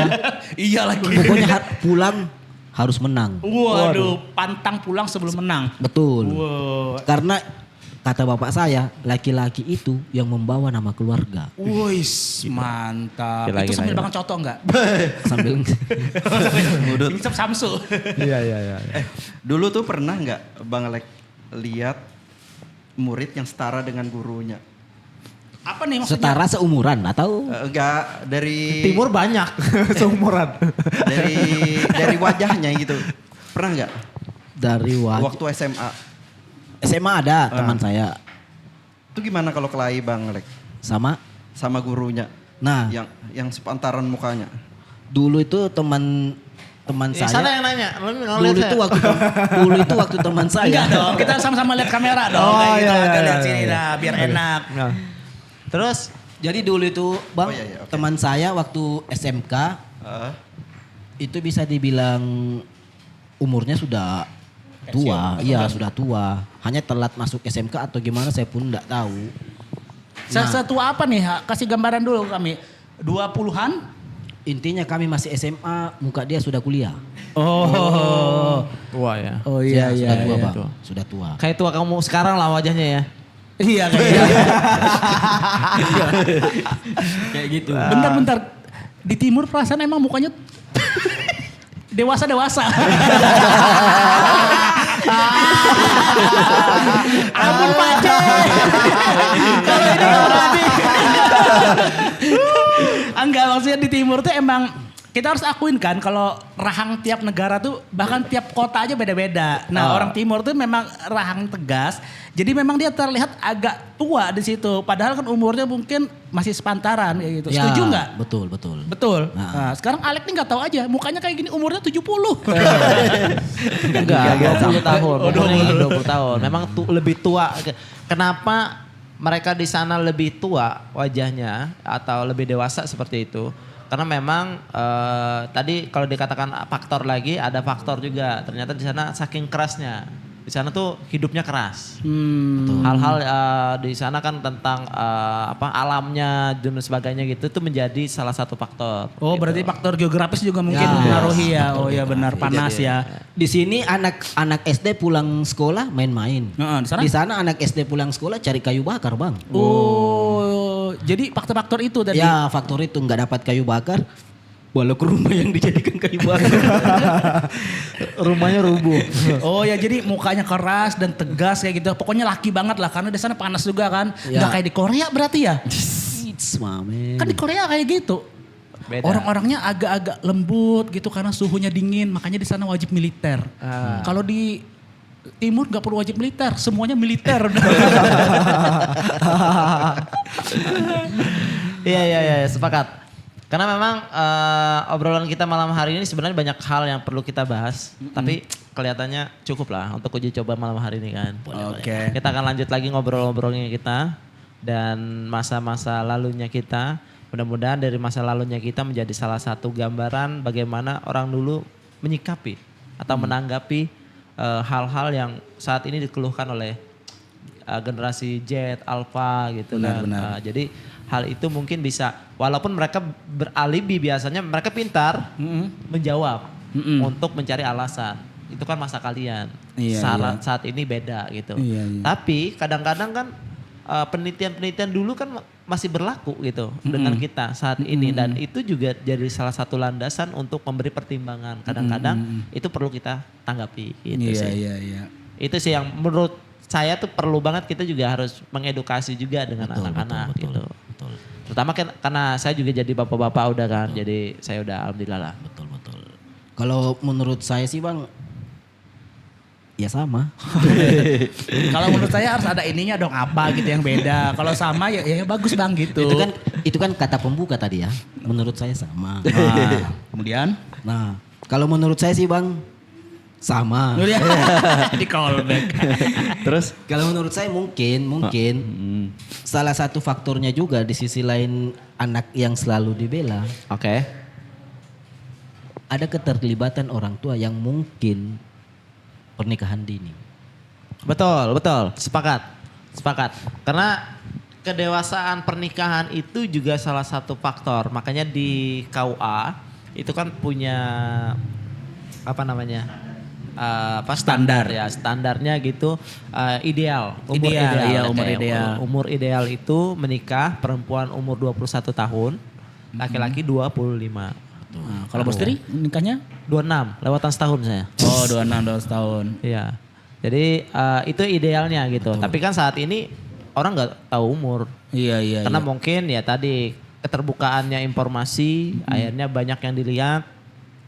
Iya lagi. Pokoknya pulang harus menang. Waduh, pantang pulang sebelum menang. Betul. Wow. Karena kata bapak saya, laki-laki itu yang membawa nama keluarga. Wis, mantap. Gila, Itu gila, sambil gila. makan coto enggak? Sambil Ngisep Samsu. Iya. Dulu tuh pernah nggak Bang Alek lihat murid yang setara dengan gurunya? Apa nih maksudnya? setara seumuran atau Enggak, dari Timur banyak seumuran. dari wajahnya gitu. Pernah nggak? dari Waktu SMA. SMA ada teman saya Itu gimana kalau kelahi Bang Alek? sama. Sama gurunya. Nah, Yang sepantaran mukanya. dulu itu teman Sana saya. yang nanya. Dulu itu waktu teman saya. Enggak dong, kita sama-sama lihat kamera dong. Oh, Kayak gitu, iya, agak iya, lihat iya, sini iya. lah, biar enak. Nah. Terus Jadi dulu itu Bang, Oh, iya, oke. teman saya waktu SMK itu bisa dibilang umurnya sudah tua. Iya, sudah tua. Hanya telat masuk SMK atau gimana saya pun enggak tahu. Satu apa nih? Kasih gambaran dulu kami. 20-an? Intinya kami masih SMA, muka dia sudah kuliah. Oh. tua ya. Oh iya iya. sudah tua, iya. Bang. Sudah tua. Kayak tua kamu sekarang lah wajahnya ya. Iya kayaknya. Kayak gitu. Bentar-bentar. Di timur perasaan emang mukanya dewasa-dewasa. Ampun Pak C. Kalau ini nggak berani. Enggak, maksudnya di timur tuh emang kita harus akuin kan kalau rahang tiap negara tuh bahkan tiap kota aja beda-beda. Nah orang timur tuh memang rahang tegas. Jadi memang dia terlihat agak tua di situ. Padahal kan umurnya mungkin masih sepantaran kayak gitu. Ya, Setuju nggak? Betul, betul. Betul. Nah. Nah, sekarang Alek nih nggak tahu aja, mukanya kayak gini umurnya 70. Enggak, 20 tahun. Oh, Umurnya 20 tahun. Memang lebih tua. Kenapa mereka di sana lebih tua wajahnya atau lebih dewasa seperti itu? Karena memang tadi kalau dikatakan faktor lagi, ada faktor juga. Ternyata di sana saking kerasnya. Di sana tuh hidupnya keras. Hal-hal di sana kan tentang alamnya dan sebagainya gitu itu menjadi salah satu faktor. Oh gitu. berarti faktor geografis juga mungkin Ya, mempengaruhi ya. faktor Oh ya benar geografis. panas ya. Di sini anak SD pulang sekolah main-main. Heeh, di sana? Di sana anak SD pulang sekolah cari kayu bakar, Bang. Oh jadi faktor-faktor itu tadi. Ya, faktor itu nggak dapat kayu bakar. Walau ke rumah yang dijadikan kayu bakar. Rumahnya rubuh. Oh ya jadi mukanya keras dan tegas kayak gitu. Pokoknya laki banget lah karena di sana panas juga kan. Ya. Nggak kayak di Korea berarti ya. It's mamen. Kan di Korea kayak gitu. Beda. Orang-orangnya agak-agak lembut gitu karena suhunya dingin. Makanya di sana wajib militer. Kalau di timur nggak perlu wajib militer, semuanya militer. Iya, sepakat. Karena memang obrolan kita malam hari ini sebenarnya banyak hal yang perlu kita bahas. Tapi kelihatannya cukup lah untuk uji coba malam hari ini kan. Oke. Kita akan lanjut lagi ngobrol-ngobrolnya kita. Dan masa-masa lalunya kita. Mudah-mudahan dari masa lalunya kita menjadi salah satu gambaran bagaimana orang dulu menyikapi atau menanggapi hal-hal yang saat ini dikeluhkan oleh generasi Z, Alpha gitu kan. Jadi hal itu mungkin bisa, walaupun mereka beralibi biasanya mereka pintar menjawab untuk mencari alasan. Itu kan masa kalian. Saat ini beda gitu. Tapi kadang-kadang kan penelitian-penelitian dulu kan masih berlaku gitu dengan kita saat ini, dan itu juga jadi salah satu landasan untuk memberi pertimbangan. Kadang-kadang itu perlu kita tanggapi gitu sih. Itu sih yang menurut saya tuh perlu banget, kita juga harus mengedukasi juga dengan anak-anak gitu. Betul. Terutama kan karena saya juga jadi bapak-bapak udah kan, jadi saya udah alhamdulillah lah. Betul. Kalau menurut saya sih Bang, ya sama. Kalau menurut saya harus ada ininya dong, apa gitu yang beda. Kalau sama ya bagus Bang gitu. Itu kan kata pembuka tadi ya. Menurut saya sama. Nah, kemudian? Nah, kalau menurut saya sih Bang, sama. Di callback. Terus? Kalau menurut saya mungkin salah satu faktornya juga di sisi lain anak yang selalu dibela. Oke. Ada keterlibatan orang tua yang mungkin pernikahan dini. Betul, sepakat. Karena kedewasaan pernikahan itu juga salah satu faktor. Makanya di KUA itu kan punya standar ya, standarnya gitu, ideal, umur ideal. Umur ideal itu menikah perempuan umur 21 tahun, laki-laki 25. Nah, kalau bos Tri nikahnya? 26, lewatan setahun saya. Oh 26 tahun. Iya. Jadi itu idealnya gitu. Tapi kan saat ini orang nggak tahu umur. Iya. Karena mungkin ya tadi keterbukaannya informasi, akhirnya banyak yang dilihat,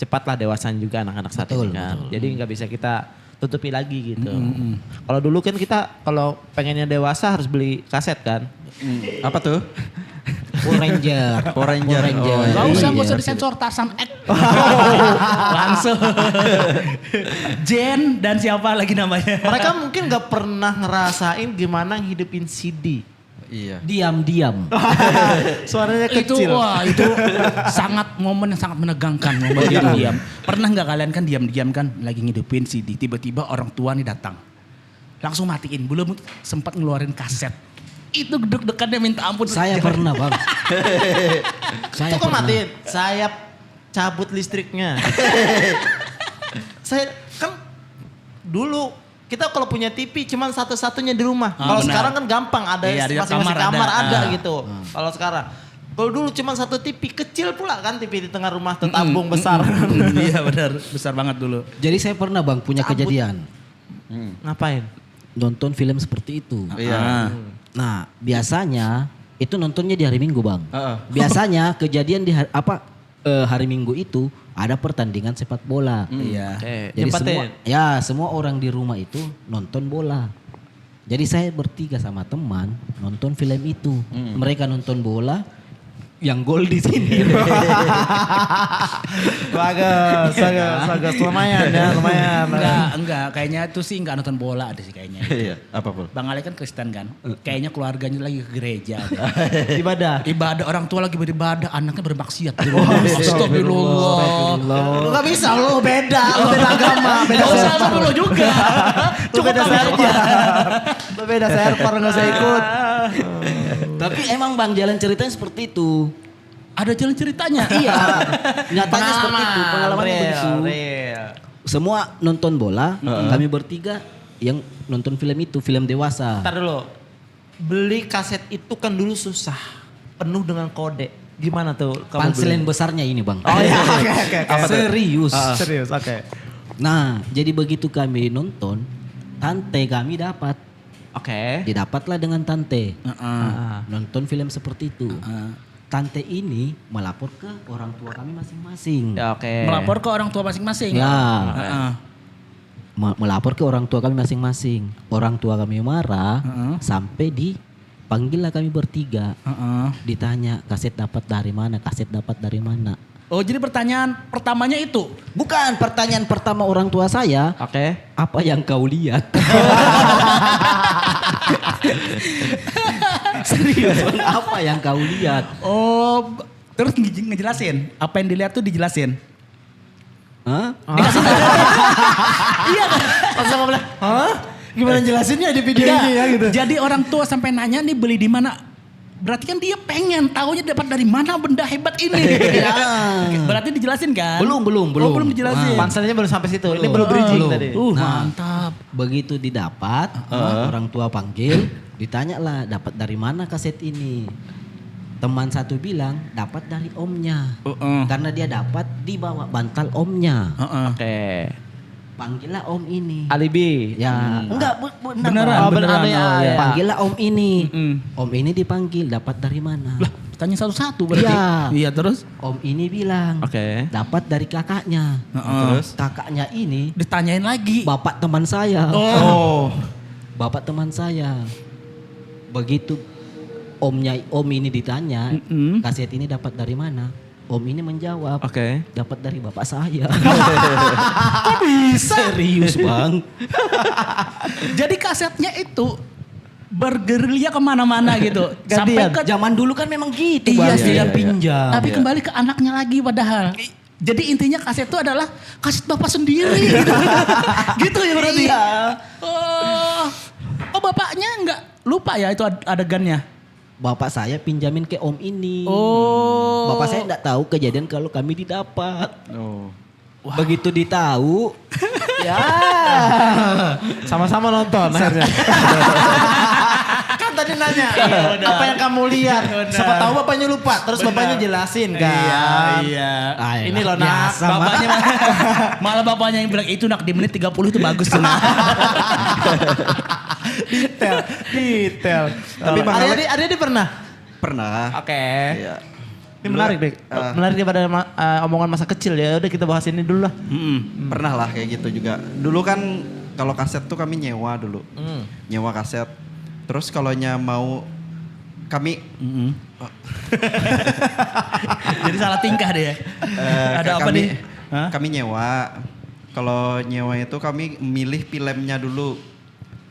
cepatlah dewasaan juga anak-anak saat ini kan. Jadi nggak bisa kita tutupi lagi gitu. Kalau dulu kan kita kalau pengennya dewasa harus beli kaset kan. Apa tuh? Power Ranger. Gak usah disensor, Tarzan X. Langsung. Jen dan siapa lagi namanya. Mereka mungkin gak pernah ngerasain gimana ngidupin CD. Iya. Diam-diam. Suaranya kecil. Itu sangat momen yang sangat menegangkan. Momen diam-diam. Pernah gak kalian kan diam-diam kan lagi ngidupin CD. Tiba-tiba orang tua nih datang. Langsung matiin. Belum sempat ngeluarin kaset. Itu deg-degannya minta ampun. Saya pernah Bang. Saya kok matiin? Saya cabut listriknya. Saya kan dulu kita kalau punya TV cuman satu-satunya di rumah. Kalau sekarang kan gampang, ada masing-masing kamar ada gitu. Kalau sekarang. Kalau dulu cuma satu TV, kecil pula kan TV di tengah rumah tertabung besar. Iya benar, besar banget dulu. Jadi saya pernah Bang punya kejadian. Ngapain? Nonton film seperti itu. Iya. Nah, biasanya itu nontonnya di hari Minggu, Bang. Biasanya kejadian di hari Minggu itu ada pertandingan sepak bola. Iya. Jadi semua orang di rumah itu nonton bola. Jadi saya bertiga sama teman nonton film itu. Mereka nonton bola, yang gol di sini. Bagus. Lumayan ya, lumayan. Enggak. Kayaknya itu sih enggak nonton bola ada sih kayaknya. Iya, apa Pul? Bang Ale kan Kristen kan. Kayaknya keluarganya lagi ke gereja. Ibadah. Orang tua lagi beribadah, anaknya bermaksiat. Astagfirullah. Lu gak bisa, lu beda agama. Beda sama lu juga. Cukup beda server. Lu beda server, gak usah ikut. Tapi emang Bang jalan ceritanya seperti itu. Ada jalan ceritanya. Iya. Nyatanya seperti itu. Pengalamannya begitu. Semua nonton bola, kami bertiga yang nonton film itu, film dewasa. Ntar dulu. Beli kaset itu kan dulu susah. Penuh dengan kode. Gimana tuh? Panselen besarnya ini Bang. Oh iya, oke. Serius. Serius, oke. Nah, jadi begitu kami nonton, tante kami dapat. Oke. Didapatlah dengan tante. Nonton film seperti itu. Tante ini melapor ke orang tua kami masing-masing. Ya, oke. Melapor ke orang tua masing-masing. Ya. Melapor ke orang tua kami masing-masing. Orang tua kami marah sampai dipanggillah kami bertiga. Ditanya kaset dapat dari mana? Oh jadi pertanyaan pertamanya itu? Bukan, pertanyaan pertama orang tua saya. Oke. Apa yang kau lihat? Serius, apa yang kau lihat? Oh, terus ngejelasin. Apa yang dilihat tuh dijelasin? Hah? Iya kan? Pas sama bilang, hah? Gimana jelasinnya di video Enggak. ini ya gitu. Jadi orang tua sampai nanya nih beli di mana? Berarti kan dia pengen taunya dapat dari mana benda hebat ini. Ya. Berarti dijelasin kan? Belum. Oh, belum dijelasin. Panselnya belum sampai situ. Ini baru bridging Belum. tadi. Mantap. Begitu didapat, orang tua panggil, ditanyalah dapat dari mana kaset ini. Teman satu bilang dapat dari omnya. Karena dia dapat di bawah bantal omnya. Oke. Panggillah om ini. Alibi. Ya, enggak Beneran. beneran. Ya. Panggillah om ini. Om ini dipanggil dapat dari mana? Lah, tanya satu-satu berarti. Iya. Iya, terus Om ini bilang Oke. dapat dari kakaknya. Terus? Kakaknya ini ditanyain lagi. bapak teman saya. Oh. Bapak teman saya. Begitu om ini ditanya, kaset ini dapat dari mana? Om ini menjawab, Oke. dapat dari bapak saya. Kok bisa? Serius bang. Jadi kasetnya itu bergerilya kemana-mana gitu. Sampai ke Zaman dulu kan memang gitu Iya bang. sih. Tidak pinjam. Tapi kembali ke anaknya lagi padahal. Jadi intinya kaset itu adalah kaset bapak sendiri gitu. Gitu ya berarti. Iya. Oh bapaknya enggak lupa ya itu adegannya. Bapak saya pinjamin ke om ini. Oh. Bapak saya enggak tahu kejadian kalau kami didapat. Oh. Begitu ditahu, ya Sama-sama nonton akhirnya. Kan tadi nanya, apa yang kamu lihat? Siapa tahu bapaknya lupa, terus bapaknya jelasin kan. Iya. Ini loh nak, biasa, Mak. Bapaknya malah bapaknya yang bilang itu nak di menit 30 itu bagus tuh nak. detail. Tapi Bang Alex- Adi pernah? Pernah. Oke. Iya. Ini menarik deh. Menarik daripada omongan masa kecil ya. Udah kita bahas ini dulu lah. Pernah lah kayak gitu juga. Dulu kan kalau kaset tuh kami nyewa dulu. Nyewa kaset. Terus kalau mau kami Jadi salah tingkah deh ya. Ada apa kami, nih? Hah? Kami nyewa. Kalau nyewa itu kami milih filmnya dulu.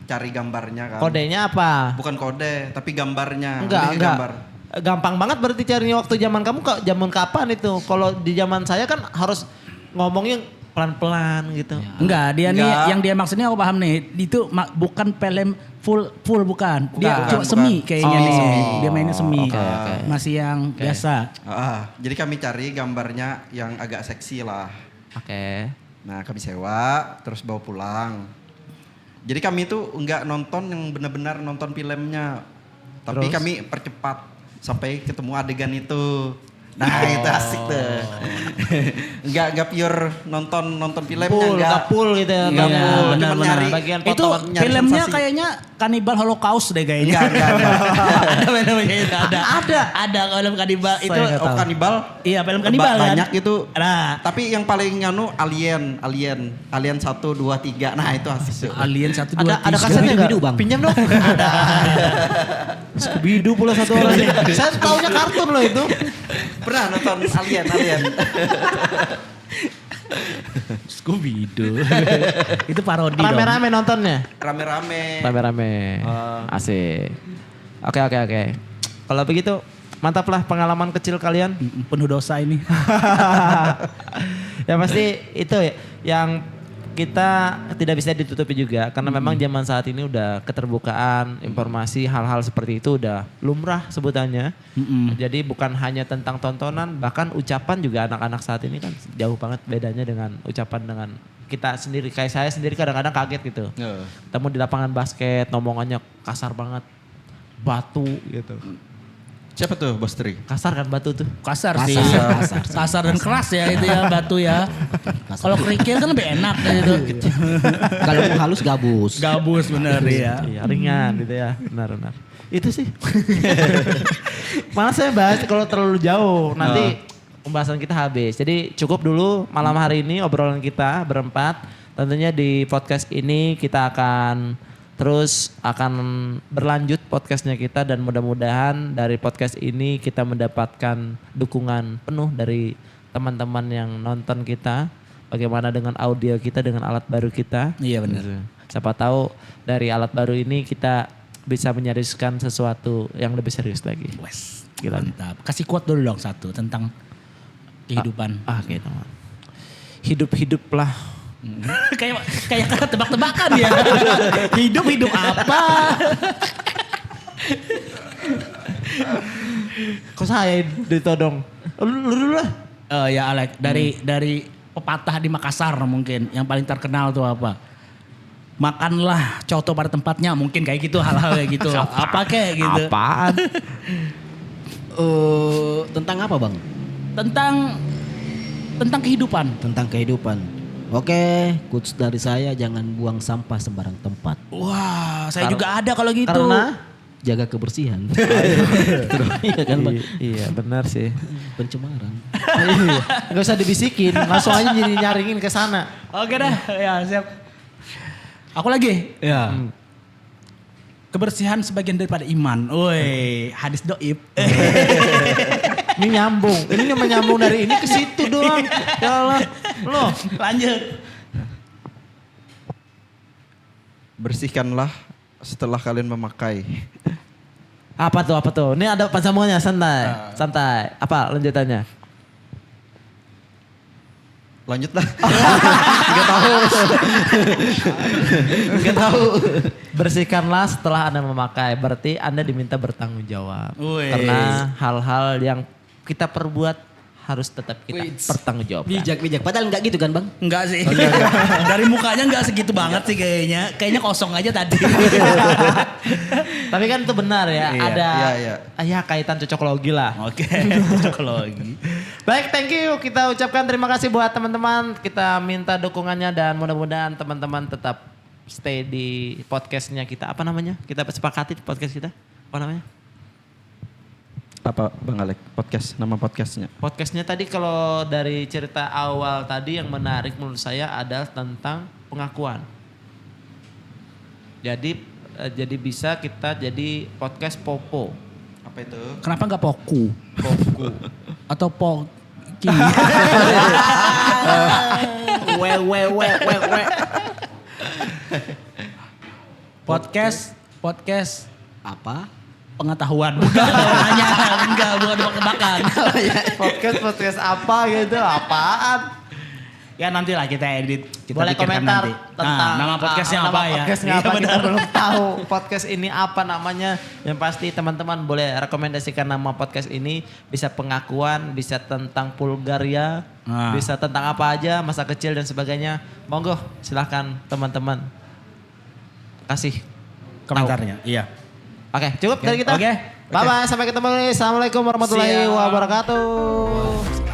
Cari gambarnya kan. Kodenya apa? Bukan kode, tapi gambarnya. Enggak. Milih gambar. Gampang banget berarti carinya waktu zaman kamu zaman kapan itu? Kalau di zaman saya kan harus ngomongnya pelan-pelan gitu. Enggak, dia nih Enggak. yang dia maksudnya aku paham nih. Itu bukan film full bukan. Dia Bukan, cuma bukan. semi kayaknya nih. Oh. Dia mainnya semi. Oke. Masih yang biasa. Jadi kami cari gambarnya yang agak seksi lah. Oke. Nah kami sewa, terus bawa pulang. Jadi kami itu enggak nonton yang benar-benar nonton filmnya. Tapi Terus? kami percepat sampai ketemu adegan itu. Nah itu asik tuh. Enggak pure nonton filmnya. Nggak full gitu ya. Enggak Iya, full, benar, cuma benar. nyari. Bagian Itu potongan. nyari filmnya sensasi. kayaknya kanibal holocaust deh kayaknya. Enggak. Ada filmnya itu ada. Ada film kanibal itu. Saya nggak tahu. Kanibal. Iya film kanibal kan. Banyak itu. Nah, Tapi yang paling Alien 1, 2, 3. Nah itu asik tuh. Alien 1 2 Ada kasetnya nggak? Scooby-Doo, Bang. Pinjam dong. Ada. Scooby-Doo pula satu orang. Saya taunya kartun loh itu. Pernah nonton Alien. Scooby-Doo. Itu parodi dong. Rame-rame nontonnya. Rame-rame. Rame-rame. Asik. Oke. Kalau begitu mantap lah pengalaman kecil kalian. Penuh dosa ini. Ya pasti itu ya yang kita tidak bisa ditutupi juga karena memang zaman saat ini udah keterbukaan informasi hal-hal seperti itu udah lumrah sebutannya. Jadi bukan hanya tentang tontonan bahkan ucapan juga anak-anak saat ini kan jauh banget bedanya dengan ucapan dengan kita sendiri. Kayak saya sendiri kadang-kadang kaget gitu. Ketemu di lapangan basket ngomongannya kasar banget. Batu gitu. Siapa tuh Bos Tri? Kasar kan batu tuh. Kasar sih. Kasar. Dan keras ya itu ya batu ya. Kalau kerikil kan lebih enak gitu. Kalau mau halus gabus. Gabus bener ya. Iya ringan gitu ya, benar. Itu sih. Malah saya bahas kalau terlalu jauh, nanti pembahasan kita habis. Jadi cukup dulu malam hari ini obrolan kita berempat. Tentunya di podcast ini kita akan terus akan berlanjut podcastnya kita dan mudah-mudahan dari podcast ini kita mendapatkan dukungan penuh dari teman-teman yang nonton kita. Bagaimana dengan audio kita, dengan alat baru kita. Iya benar. Siapa tahu dari alat baru ini kita bisa menyariskan sesuatu yang lebih serius lagi. Wes, Gila. mantap. Kasih quote dulu dong satu tentang kehidupan. Gitu. hidup-hiduplah. kayak tebak-tebakan ya. Hidup apa? Kok saya ditodong? Lu dulu lah. Ya Alek, dari pepatah di Makassar mungkin yang paling terkenal tuh apa? Makanlah coto pada tempatnya, mungkin kayak gitu, hal-hal kayak gitu. Apa kayak gitu? Apaan? Tentang apa bang? Tentang kehidupan. Tentang kehidupan. Oke, quotes dari saya, jangan buang sampah sembarang tempat. Wah, saya juga ada kalau gitu. Karena Jaga kebersihan. Iya kan bang? iya benar sih. Pencemaran. Gak usah dibisikin, langsung aja jadi nyaringin ke sana. Oke dah, ya siap. Aku lagi. Ya. Kebersihan sebagian daripada iman. Woi, hadis doib. Ini nyambung, ini menyambung dari ini ke situ doang. Ya Allah, loh. Lanjut. Bersihkanlah setelah kalian memakai. Apa tuh? Ini ada pansambungannya, santai. Apa lanjutannya? Lanjutlah. Gak tahu. Bersihkanlah setelah Anda memakai. Berarti Anda diminta bertanggung jawab. Wih. Karena hal-hal yang kita perbuat harus tetap kita pertanggungjawabkan. Bijak. Padahal enggak gitu kan bang? Enggak sih. Dari mukanya enggak segitu banget sih kayaknya. Kayaknya kosong aja tadi. Tapi kan itu benar ya. Iya. Ada Iya. ya kaitan cocokologi lah. Oke, cocokologi. Baik, thank you. Kita ucapkan terima kasih buat teman-teman. Kita minta dukungannya dan mudah-mudahan teman-teman tetap stay di podcastnya kita. Apa namanya? Kita sepakati podcast kita. Apa namanya? Apa Bang Alek? Nama podcastnya. Podcastnya tadi kalau dari cerita awal tadi yang menarik menurut saya adalah tentang pengakuan. Jadi bisa kita jadi podcast Popo. Apa itu? Kenapa enggak Poku? Atau Poki? Podcast Apa? pengetahuan. Bukan tebak-tebakan. Podcast apa gitu? Apaan? Ya nantilah kita edit. Kita Boleh pikirkan komentar nanti. tentang nama podcastnya apa ya? Podcastnya Iya, apa kita benar. belum tahu. Podcast ini apa namanya? Yang pasti teman-teman boleh rekomendasikan nama podcast ini. Bisa pengakuan, bisa tentang Bulgaria, bisa tentang apa aja, masa kecil dan sebagainya. Monggo silahkan teman-teman kasih Komentarnya. Iya. Oke, cukup dari kita. Oke. Bye-bye, sampai ketemu lagi. Assalamualaikum warahmatullahi Siap. wabarakatuh.